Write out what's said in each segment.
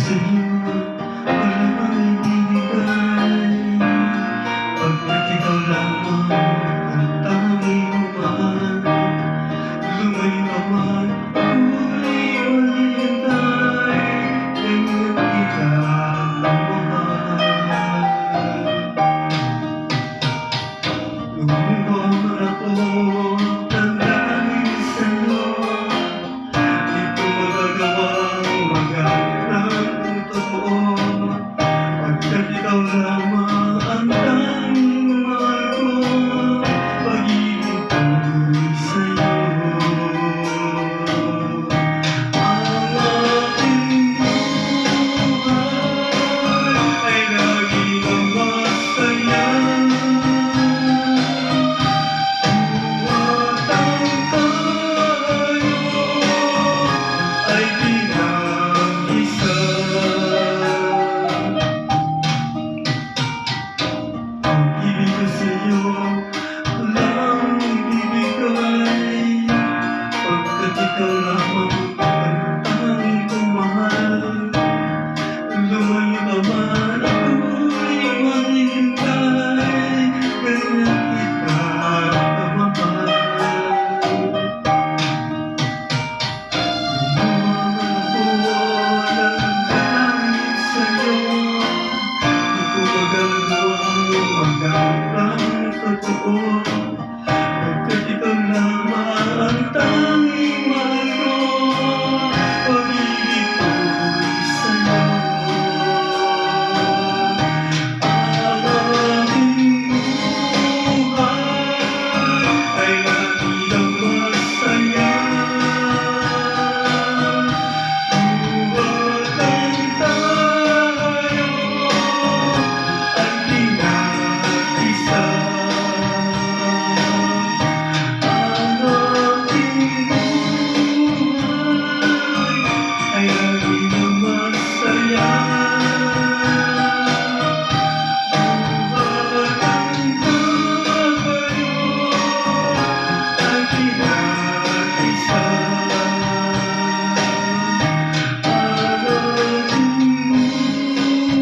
sa'yo wala kang ibibigay, pagkat ikaw lamang ang tanging mahal. Lumayo ka man, ako'y maghihintay, ganyan kita kamahal. Lumubog man ako ng dahil sa'yo, di ko magagawang maghanap ng totoo, pagkat ikaw lamang ang tanging mahal ko, pag-ibig ko'y sa'yo. Ang aking buhay ay laging ang masaya, buwatang tayo ay pinag-isa. Pag-ibig ko sa'yo walang ibibigay, pagkat ikaw lamang ang tanging kong mahal. Lumayo ka man, ako'y maghihintay, ganyan kita kamahal. Lumuha man ako ng dahil sa'yo, di ko magagawang maghanap ng totoo, pagkat ikaw lamang ang tanging mahal ko, pag-ibig ko'y sa'yo. Ang aking buhay ay laging ang masaya, buwatang tayo ay pinag-isa. Ang aking buhay ay laging ang masaya, buwatang tayo ay pinag-isa. Ang aking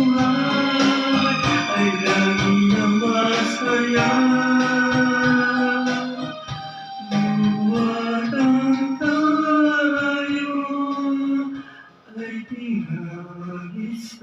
buhay ay laging ang masaya, buwatang tayo ay pinag-isa.